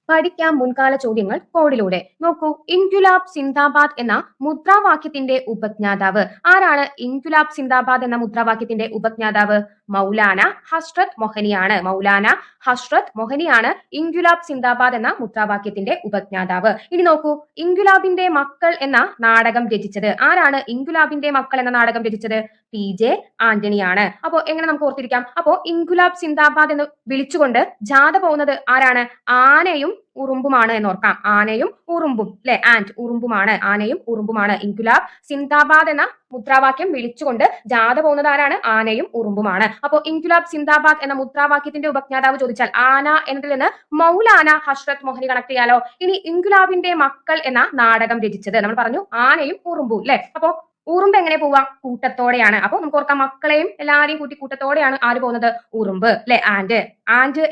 പഠിക്കാം മുൻകാല ചോദ്യങ്ങൾ കോഡിലൂടെ. നോക്കൂ, ഇൻക്വിലാബ് സിന്ദാബാദ് എന്ന മുദ്രാവാക്യത്തിന്റെ ഉപജ്ഞാതാവ് ആരാണ്? ഇൻക്വിലാബ് സിന്ദാബാദ് എന്ന മുദ്രാവാക്യത്തിന്റെ ഉപജ്ഞാതാവ് മൗലാന ഹസ്രത്ത് മൊഹനിയാണ്. മൗലാന ഹസ്രത്ത് മൊഹനിയാണ് ഇൻക്വിലാബ് സിന്ദാബാദ് എന്ന മുദ്രാവാക്യത്തിന്റെ ഉപജ്ഞാതാവ്. ഇനി നോക്കൂ, ഇൻക്വിലാബിന്റെ മക്കൾ എന്ന നാടകം രചിച്ചത് ആരാണ്? ഇൻക്വിലാബിന്റെ മക്കൾ എന്ന നാടകം രചിച്ചത് PJ ആന്റണിയാണ്. അപ്പോ എങ്ങനെ നമുക്ക് ഓർത്തിരിക്കാം? അപ്പോ ഇൻക്വിലാബ് സിന്ദാബാദ് എന്ന് വിളിച്ചുകൊണ്ട് ജാഥ പോകുന്നത് ആരാണ്? ആനയും ഉറുമ്പുമാണ് എന്നോർക്കാം. ആനയും ഉറുമ്പും അല്ലെ, ആൻഡ് ഉറുമ്പുമാണ്, ആനയും ഉറുമ്പുമാണ്. ഇൻക്വിലാബ് സിന്ദാബാദ് എന്ന മുദ്രാവാക്യം വിളിച്ചുകൊണ്ട് ജാഥ പോകുന്നത് ആരാണ്? ആനയും ഉറുമ്പുമാണ്. അപ്പോ ഇൻക്വിലാബ് സിന്ദാബാദ് എന്ന മുദ്രാവാക്യത്തിന്റെ ഉപജ്ഞാതാവ് ചോദിച്ചാൽ ആന എന്നതിൽ നിന്ന് മൗലാന ഹസ്രത്ത് മൊഹനി കണക്ട് ചെയ്യാലോ. ഇനി ഇൻക്വിലാബിന്റെ മക്കൾ എന്ന നാടകം രചിച്ചത് നമ്മൾ പറഞ്ഞു ആനയും ഉറുമ്പും അല്ലെ. അപ്പോ ഉറുമ്പ് എങ്ങനെ പോവാ? കൂട്ടത്തോടെയാണ്. അപ്പൊ നമുക്ക് ഓർക്കാം, മക്കളെയും എല്ലാരെയും കൂട്ടി കൂട്ടത്തോടെയാണ് ആര് പോകുന്നത്? ഉറുമ്പ് അല്ലെ, ആൻഡ്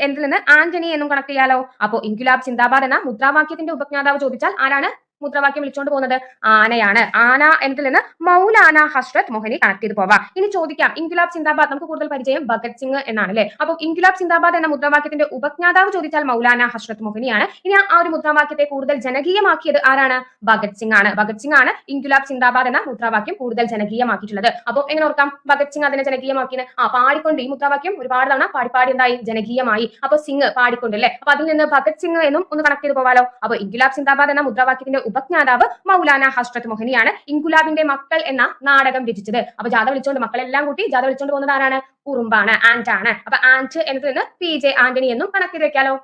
എന്നതിൽ നിന്ന് ആന്റണി എന്നും കണക്ട് ചെയ്യാലോ. അപ്പോ ഇൻക്വിലാബ് സിന്ദാബാദ് എന്ന മുദ്രാവാക്യത്തിന്റെ ഉപജ്ഞാതാവ് ചോദിച്ചാൽ ആരാണ് മുദ്രാവാക്യം വിളിച്ചുകൊണ്ട് പോകുന്നത്? ആനയാണ്. ആന എന്നതിൽ നിന്ന് മൗലാന ഹസ്രത്ത് മൊഹനി കണക്ട് ചെയ്ത് പോവാം. ഇനി ചോദിക്കാം, ഇൻക്വിലാബ് സിന്ദാബാദ് നമുക്ക് കൂടുതൽ പരിചയം ഭഗത് സിംഗ് എന്നാണ് അല്ലെ. അപ്പൊ ഇൻക്വിലാബ് സിന്ദാബാദ് എന്ന മുദ്രാവാക്യത്തിന്റെ ഉപജ്ഞാതാവ് ചോദിച്ചാൽ മൗലാന ഹസ്രത്ത് മൊഹനിയാണ്. ഇനി ആ ഒരു മുദ്രാവാക്യത്തെ കൂടുതൽ ജനകീയമാക്കിയത് ആരാണ്? ഭഗത് സിംഗ് ആണ്. ഭഗത് സിംഗ് ആണ് ഇൻക്വിലാബ് സിന്ദാബാദ് എന്ന മുദ്രാവാക്യം കൂടുതൽ ജനകീയമാക്കിയിട്ടുള്ളത്. അപ്പൊ എങ്ങനെ ഓർക്കാം? ഭഗത് സിംഗ് അതിനെ ജനകീയമാക്കിയത് പാടിക്കൊണ്ട്, ഈ മുദ്രാവാക്യം ഒരുപാട് തവണ പാടി എന്തായി? ജനകീയമായി. അപ്പൊ സിംഗ് പാടിക്കൊണ്ട് അല്ലെ. അപ്പൊ അതിൽ നിന്ന് ഭഗത് സിംഗ് എന്നും ഒന്ന് കണക്ട് ചെയ്ത് പോവാലോ. അപ്പൊ ഇൻക്വിലാബ് സിന്ദാബാദ് എന്ന മുദ്രാവാക്യത്തിന്റെ ഉപജ്ഞാതാവ് മൗലാന ഹസ്രത്ത് മൊഹനിയാണ് ഇൻക്വിലാബിന്റെ മക്കൾ എന്ന നാടകം രചിച്ചത്. അപ്പൊ ജാഥ വിളിച്ചുകൊണ്ട്, മക്കളെല്ലാം കൂട്ടി ജാഥ വിളിച്ചുകൊണ്ട് പോകുന്നത് ആരാണ്? ഉറുമ്പാണ്, ആന്റ് ആണ്. അപ്പൊ ആന്റ് എന്നതിൽ നിന്ന് PJ ആന്റണി എന്നും കണക്ട് ചെയ്ത് വെക്കാലോ.